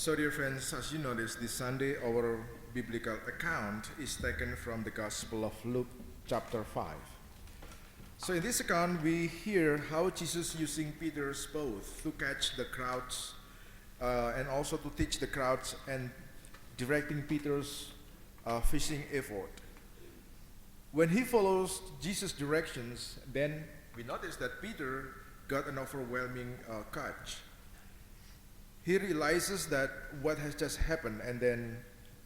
So dear friends, as you notice, this Sunday our biblical account is taken from the Gospel of Luke chapter 5. So in this account we hear how Jesus using Peter's boat to catch the crowds and also to teach the crowds and directing Peter's fishing effort. When he follows Jesus' directions, then we notice that Peter got an overwhelming catch. He realizes that what has just happened, and then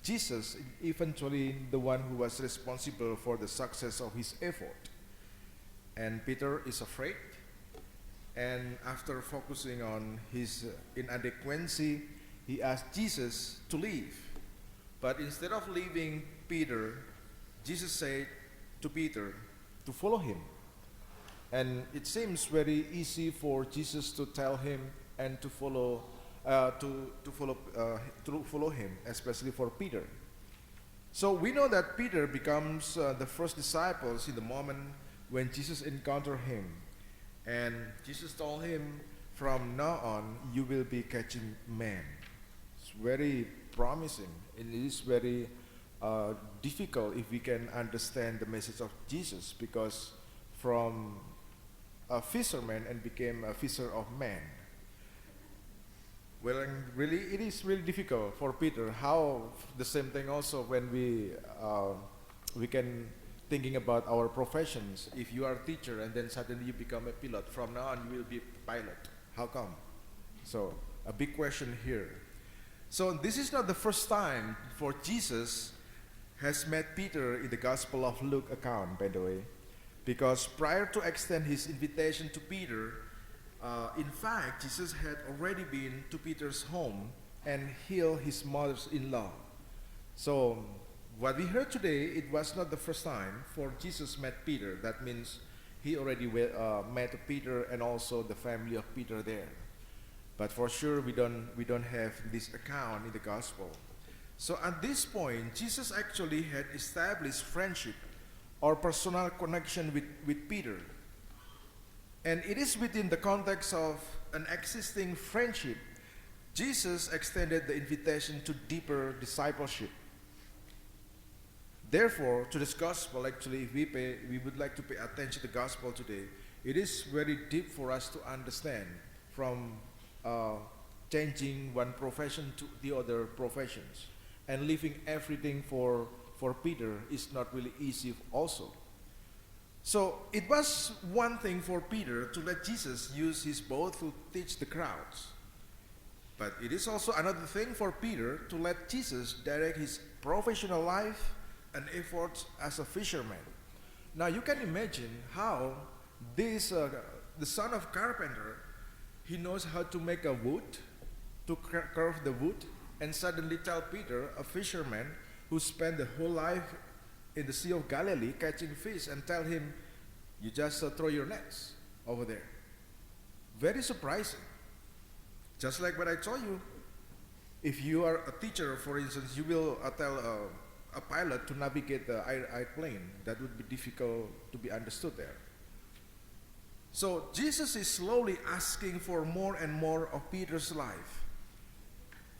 Jesus, eventually the one who was responsible for the success of his effort. And Peter is afraid, and after focusing on his inadequacy, he asked Jesus to leave. But instead of leaving Peter, Jesus said to Peter to follow him. And it seems very easy for Jesus to tell him and to follow him, especially for Peter. So we know that Peter becomes the first disciples in the moment when Jesus encountered him, and Jesus told him, "From now on, you will be catching men." It's very promising, and it is very difficult if we can understand the message of Jesus, because from a fisherman and became a fisher of men. Well, and really, it is really difficult for Peter. How the same thing also when we can thinking about our professions. If you are a teacher and then suddenly you become a pilot, from now on you will be a pilot. How come? So a big question here. So this is not the first time for Jesus has met Peter in the Gospel of Luke account, by the way, because prior to extend his invitation to Peter, in fact, Jesus had already been to Peter's home and healed his mother-in-law. So what we heard today, it was not the first time for Jesus met Peter. That means he already met Peter and also the family of Peter there. But for sure, we don't have this account in the gospel. So at this point, Jesus actually had established friendship or personal connection with Peter. And it is within the context of an existing friendship, Jesus extended the invitation to deeper discipleship. Therefore, to this gospel, actually, if we would like to pay attention to the gospel today, it is very deep for us to understand from changing one profession to the other professions. And leaving everything for Peter is not really easy also. So it was one thing for Peter to let Jesus use his boat to teach the crowds. But it is also another thing for Peter to let Jesus direct his professional life and efforts as a fisherman. Now you can imagine how this, the son of carpenter, he knows how to make a wood, to carve the wood, and suddenly tell Peter, a fisherman who spent the whole life in the Sea of Galilee catching fish, and tell him, you just throw your nets over there. Very surprising. Just like what I told you, if you are a teacher, for instance, you will tell a pilot to navigate the airplane. That would be difficult to be understood there. So Jesus is slowly asking for more and more of Peter's life.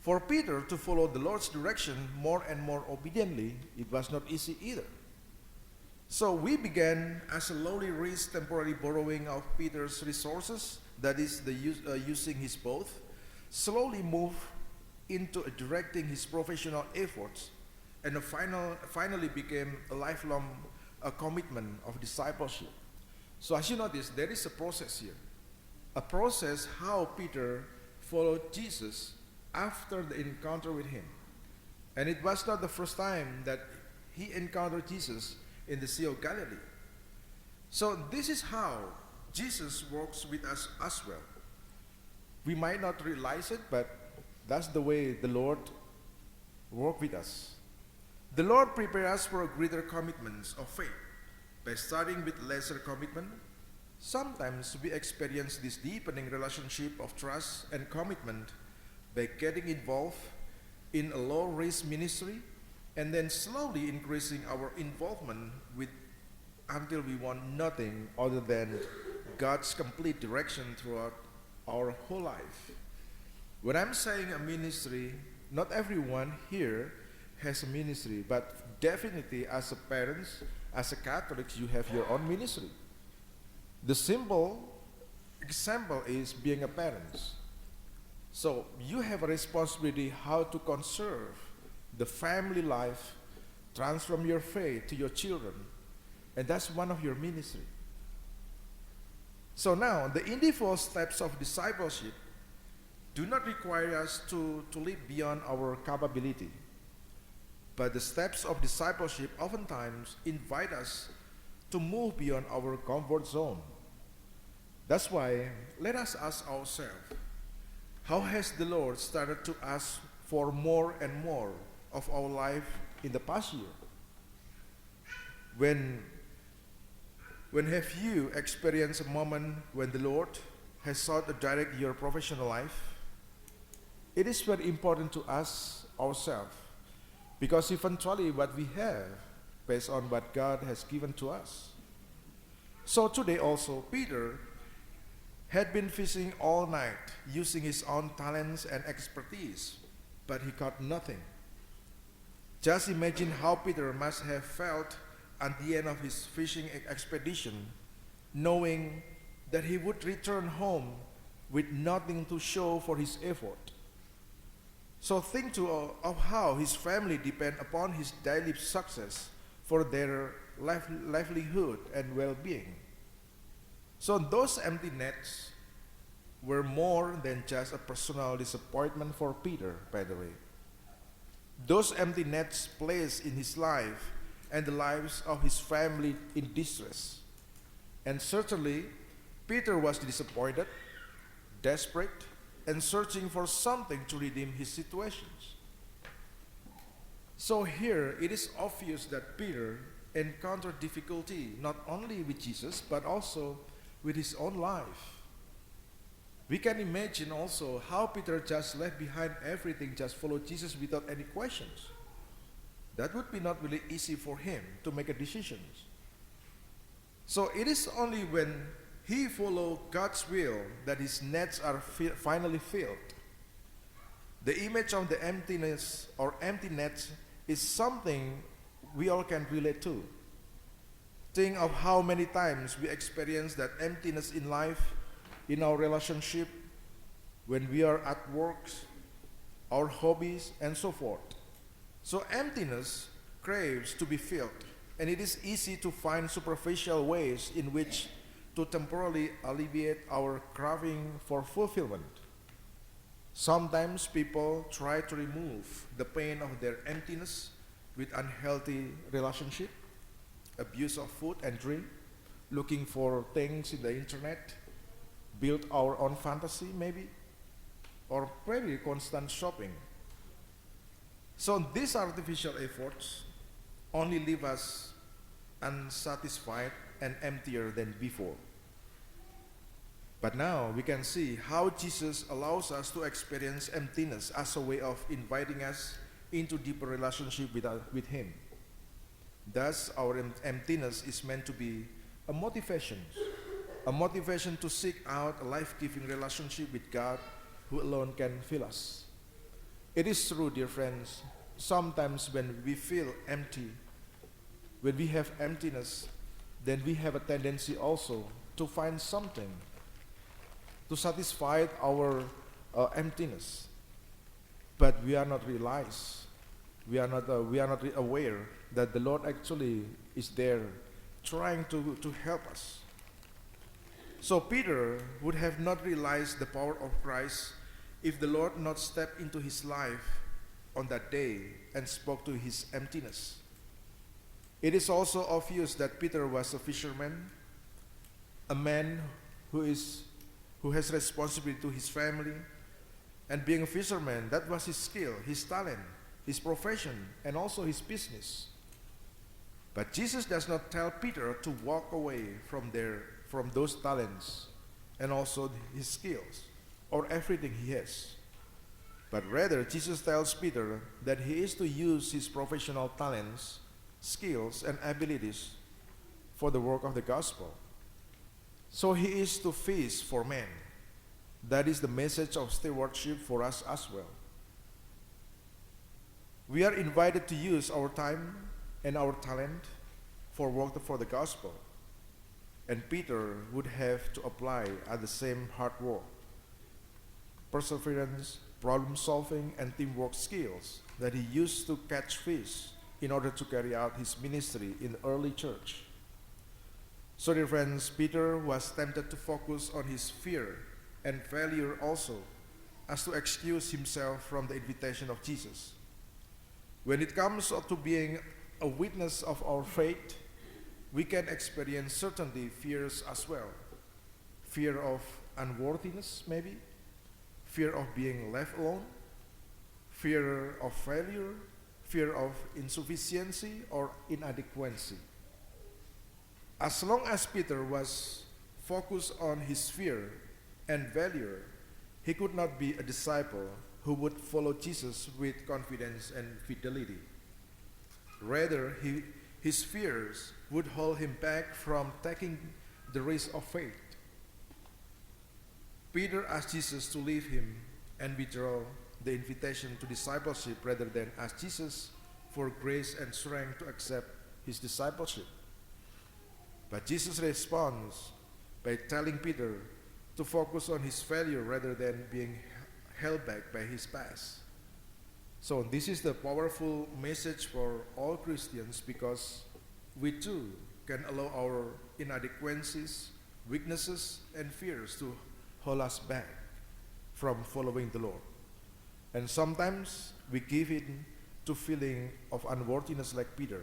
For Peter to follow the Lord's direction more and more obediently, it was not easy either. So we began as a lowly risk temporary borrowing of Peter's resources, that is the using his boat, slowly move into directing his professional efforts, and finally became a lifelong commitment of discipleship. So as you notice, there is a process here. A process how Peter followed Jesus after the encounter with him. And it was not the first time that he encountered Jesus in the Sea of Galilee. So this is how Jesus works with us as well. We might not realize it, but that's the way the Lord works with us. The Lord prepares us for greater commitments of faith by starting with lesser commitment. Sometimes we experience this deepening relationship of trust and commitment by getting involved in a low-risk ministry and then slowly increasing our involvement with until we want nothing other than God's complete direction throughout our whole life. When I'm saying a ministry, not everyone here has a ministry, but definitely as a parents, as a Catholics, you have your own ministry. The simple example is being a parent. So you have a responsibility how to conserve the family life, transform your faith to your children, and that's one of your ministry. So now, the individual steps of discipleship do not require us to live beyond our capability. But the steps of discipleship oftentimes invite us to move beyond our comfort zone. That's why let us ask ourselves, how has the Lord started to ask for more and more of our life in the past year? When have you experienced a moment when the Lord has sought to direct your professional life? It is very important to ask ourselves, because eventually what we have based on what God has given to us. So today also, Peter had been fishing all night using his own talents and expertise, but he caught nothing. Just imagine how Peter must have felt at the end of his fishing expedition, knowing that he would return home with nothing to show for his effort. So think of how his family depend upon his daily success for their livelihood and well-being. So those empty nets were more than just a personal disappointment for Peter, by the way. Those empty nets placed in his life and the lives of his family in distress. And certainly, Peter was disappointed, desperate, and searching for something to redeem his situations. So here, it is obvious that Peter encountered difficulty not only with Jesus, but also with his own life. We can imagine also how Peter just left behind everything, just followed Jesus without any questions. That would be not really easy for him to make a decision. So it is only when he followed God's will that his nets are finally filled. The image of the emptiness or empty nets is something we all can relate to. Think of how many times we experience that emptiness in life, in our relationship, when we are at work, our hobbies, and so forth. So emptiness craves to be filled, and it is easy to find superficial ways in which to temporarily alleviate our craving for fulfillment. Sometimes people try to remove the pain of their emptiness with unhealthy relationship, abuse of food and drink, looking for things in the internet, build our own fantasy maybe, or maybe constant shopping. So these artificial efforts only leave us unsatisfied and emptier than before. But now we can see how Jesus allows us to experience emptiness as a way of inviting us into deeper relationship with Him. Thus, our emptiness is meant to be a motivation to seek out a life-giving relationship with God who alone can fill us. It is true, dear friends, sometimes when we feel empty, when we have emptiness, then we have a tendency also to find something to satisfy our emptiness. But we are not aware that the Lord actually is there trying to help us. So Peter would have not realized the power of Christ if the Lord not stepped into his life on that day and spoke to his emptiness. It is also obvious that Peter was a fisherman, a man who has responsibility to his family, and being a fisherman, that was his skill, his talent, his profession, and also his business. But Jesus does not tell Peter to walk away from those talents and also his skills or everything he has. But rather, Jesus tells Peter that he is to use his professional talents, skills, and abilities for the work of the gospel. So he is to fish for men. That is the message of stewardship for us as well. We are invited to use our time and our talent for work for the gospel. And Peter would have to apply at the same hard work, perseverance, problem solving, and teamwork skills that he used to catch fish in order to carry out his ministry in the early church. So dear friends, Peter was tempted to focus on his fear and failure also, as to excuse himself from the invitation of Jesus. When it comes to being a witness of our faith, we can experience certainly fears as well. Fear of unworthiness, maybe. Fear of being left alone. Fear of failure. Fear of insufficiency or inadequacy. As long as Peter was focused on his fear and failure, he could not be a disciple who would follow Jesus with confidence and fidelity. Rather, his fears would hold him back from taking the risk of faith. Peter asked Jesus to leave him and withdraw the invitation to discipleship rather than ask Jesus for grace and strength to accept his discipleship. But Jesus responds by telling Peter to focus on his failure rather than being held back by his past. So this is the powerful message for all Christians, because we too can allow our inadequacies, weaknesses, and fears to hold us back from following the Lord. And sometimes we give in to feeling of unworthiness like Peter.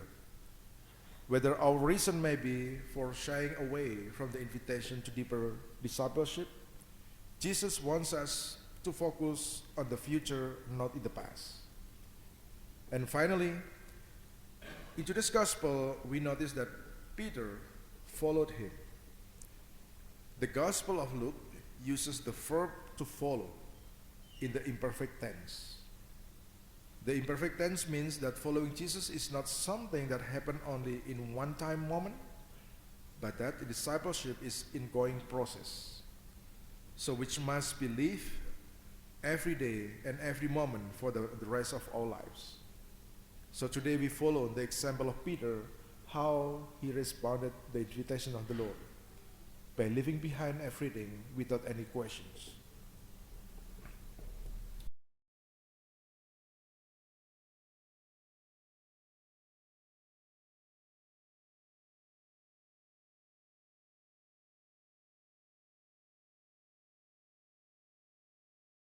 Whether our reason may be for shying away from the invitation to deeper discipleship, Jesus wants us to focus on the future, not in the past. And finally, in today's gospel, we notice that Peter followed him. The Gospel of Luke uses the verb to follow in the imperfect tense. The imperfect tense means that following Jesus is not something that happened only in one-time moment, but that discipleship is an ongoing process. So which must be lived every day and every moment for the rest of our lives. So today we follow the example of Peter, how he responded to the invitation of the Lord by leaving behind everything without any questions.